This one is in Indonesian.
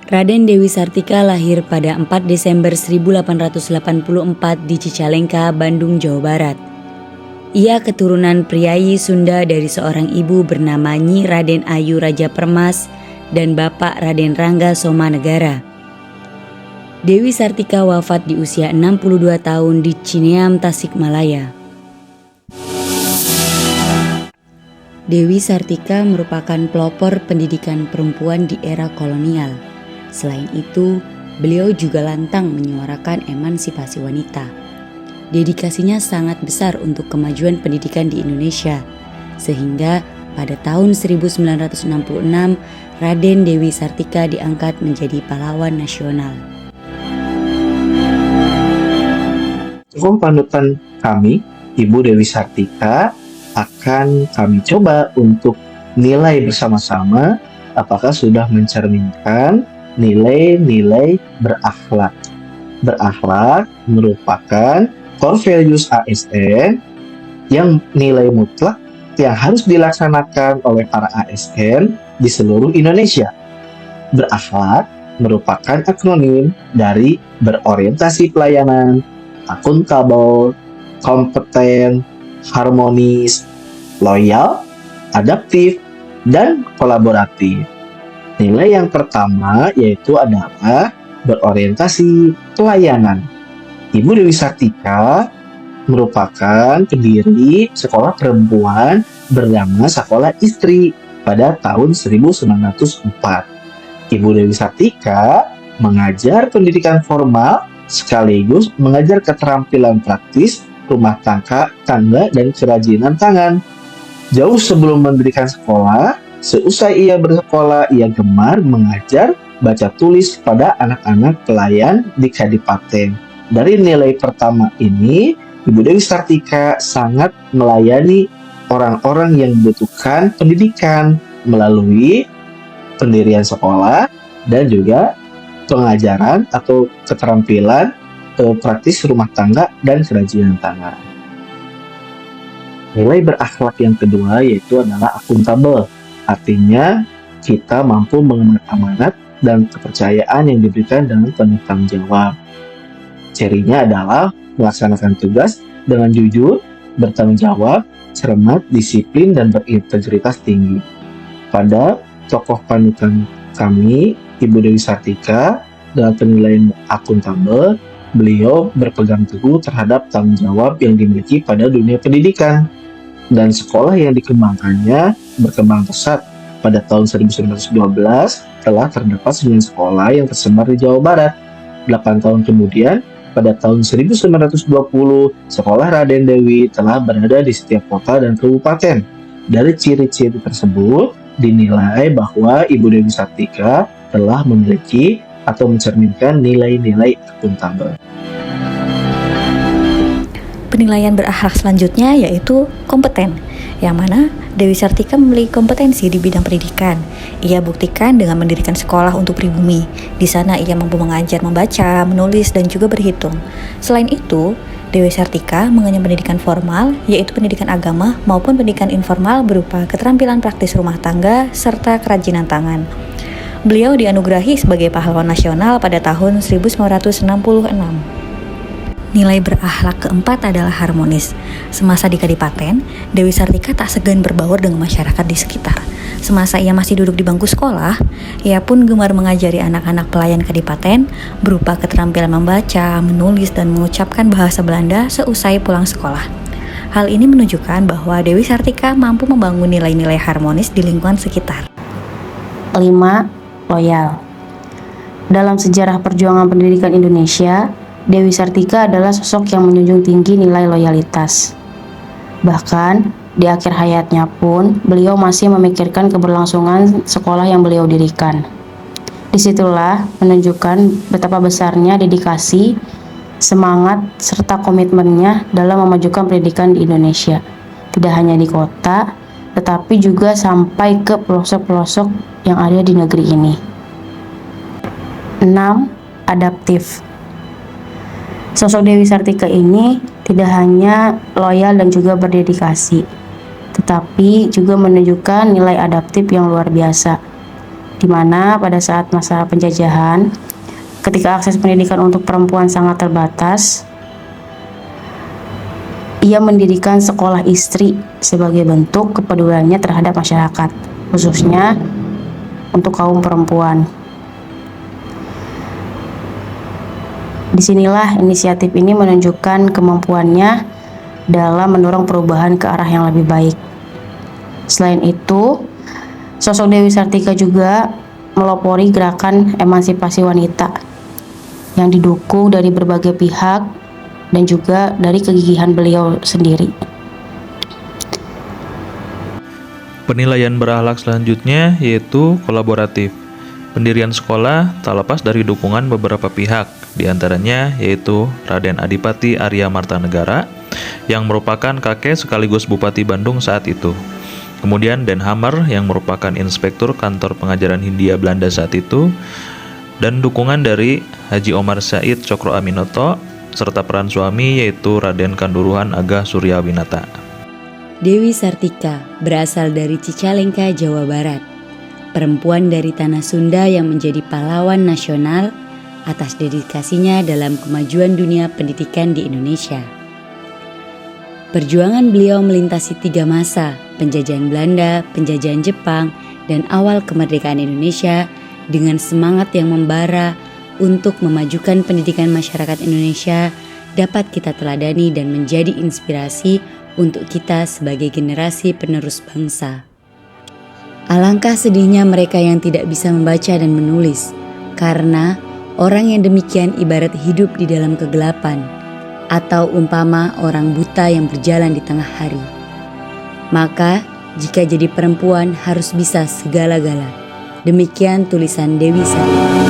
Raden Dewi Sartika lahir pada 4 Desember 1884 di Cicalengka, Bandung, Jawa Barat. Ia keturunan priayi Sunda dari seorang ibu bernama Nyi Raden Ayu Raja Permas dan bapak Raden Rangga Somanegara. Dewi Sartika wafat di usia 62 tahun di Cineam, Tasikmalaya. Dewi Sartika merupakan pelopor pendidikan perempuan di era kolonial. Selain itu, beliau juga lantang menyuarakan emansipasi wanita. Dedikasinya sangat besar untuk kemajuan pendidikan di Indonesia, sehingga pada tahun 1966 Raden Dewi Sartika diangkat menjadi pahlawan nasional. Tokoh panutan kami, Ibu Dewi Sartika, akan kami coba untuk nilai bersama-sama apakah sudah mencerminkan nilai-nilai berakhlak. Berakhlak merupakan core values ASN yang nilai mutlak yang harus dilaksanakan oleh para ASN di seluruh Indonesia. Berakhlak merupakan akronim dari berorientasi pelayanan, akuntabel, kompeten, harmonis, loyal, adaptif, dan kolaboratif. Nilai yang pertama yaitu adalah berorientasi pelayanan. Ibu Dewi Sartika merupakan pendiri sekolah perempuan bernama Sekolah Istri pada tahun 1904. Ibu Dewi Sartika mengajar pendidikan formal sekaligus mengajar keterampilan praktis rumah tangga dan kerajinan tangan. Jauh sebelum mendirikan sekolah, seusai ia bersekolah, ia gemar mengajar baca tulis pada anak-anak pelayan di Kadipaten. Dari nilai pertama ini, Ibu Dewi Sartika sangat melayani orang-orang yang membutuhkan pendidikan melalui pendirian sekolah dan juga pengajaran atau keterampilan praktis rumah tangga dan kerajinan tangan. Nilai berakhlak yang kedua yaitu adalah akuntabel. Artinya, kita mampu mengemban amanat dan kepercayaan yang diberikan dengan penuh tanggung jawab. Cirinya adalah melaksanakan tugas dengan jujur, bertanggung jawab, cermat, disiplin, dan berintegritas tinggi. Pada tokoh panutan kami, Ibu Dewi Sartika, dengan penilaian akuntabel, beliau berpegang teguh terhadap tanggung jawab yang dimiliki pada dunia pendidikan. Dan sekolah yang dikembangkannya berkembang pesat. Pada tahun 1912 telah terdapat 9 sekolah yang tersebar di Jawa Barat. 8 tahun kemudian, pada tahun 1920, sekolah Raden Dewi telah berada di setiap kota dan kabupaten. Dari ciri-ciri tersebut, dinilai bahwa Ibu Dewi Sartika telah memiliki atau mencerminkan nilai-nilai akuntabel. Penilaian berakhlak selanjutnya yaitu kompeten, yang mana Dewi Sartika memiliki kompetensi di bidang pendidikan. Ia buktikan dengan mendirikan sekolah untuk pribumi. Di sana ia mampu mengajar membaca, menulis, dan juga berhitung. Selain itu, Dewi Sartika mengenyam pendidikan formal, yaitu pendidikan agama maupun pendidikan informal berupa keterampilan praktis rumah tangga serta kerajinan tangan. Beliau dianugerahi sebagai pahlawan nasional pada tahun 1966. Nilai berakhlak keempat adalah harmonis. Semasa di Kadipaten, Dewi Sartika tak segan berbaur dengan masyarakat di sekitar. Semasa ia masih duduk di bangku sekolah, ia pun gemar mengajari anak-anak pelayan Kadipaten berupa keterampilan membaca, menulis, dan mengucapkan bahasa Belanda seusai pulang sekolah. Hal ini menunjukkan bahwa Dewi Sartika mampu membangun nilai-nilai harmonis di lingkungan sekitar. 5. Loyal. Dalam sejarah perjuangan pendidikan Indonesia, Dewi Sartika adalah sosok yang menjunjung tinggi nilai loyalitas. Bahkan, di akhir hayatnya pun, beliau masih memikirkan keberlangsungan sekolah yang beliau dirikan. Disitulah menunjukkan betapa besarnya dedikasi, semangat, serta komitmennya dalam memajukan pendidikan di Indonesia. Tidak hanya di kota, tetapi juga sampai ke pelosok-pelosok yang ada di negeri ini. 6. Adaptif. Sosok Dewi Sartika ini tidak hanya loyal dan juga berdedikasi, tetapi juga menunjukkan nilai adaptif yang luar biasa. di mana pada saat masa penjajahan, ketika akses pendidikan untuk perempuan sangat terbatas, ia mendirikan sekolah istri sebagai bentuk kepeduliannya terhadap masyarakat, khususnya untuk kaum perempuan. Disinilah inisiatif ini menunjukkan kemampuannya dalam mendorong perubahan ke arah yang lebih baik. Selain itu, sosok Dewi Sartika juga melopori gerakan emansipasi wanita yang didukung dari berbagai pihak dan juga dari kegigihan beliau sendiri. Penilaian berakhlak selanjutnya yaitu kolaboratif. Pendirian sekolah tak lepas dari dukungan beberapa pihak, diantaranya yaitu Raden Adipati Arya Martanegara yang merupakan kakek sekaligus Bupati Bandung saat itu. Kemudian Den Hammer yang merupakan inspektur kantor pengajaran Hindia Belanda saat itu, dan dukungan dari Haji Omar Said Cokro Aminoto serta peran suami yaitu Raden Kanduruhan Agah Suryawinata. Dewi Sartika berasal dari Cicalengka, Jawa Barat. Perempuan dari tanah Sunda yang menjadi pahlawan nasional atas dedikasinya dalam kemajuan dunia pendidikan di Indonesia. Perjuangan beliau melintasi 3 masa, penjajahan Belanda, penjajahan Jepang, dan awal kemerdekaan Indonesia dengan semangat yang membara untuk memajukan pendidikan masyarakat Indonesia dapat kita teladani dan menjadi inspirasi untuk kita sebagai generasi penerus bangsa. Alangkah sedihnya mereka yang tidak bisa membaca dan menulis, karena orang yang demikian ibarat hidup di dalam kegelapan, atau umpama orang buta yang berjalan di tengah hari. Maka, jika jadi perempuan harus bisa segala-gala. Demikian tulisan Dewi Sartika.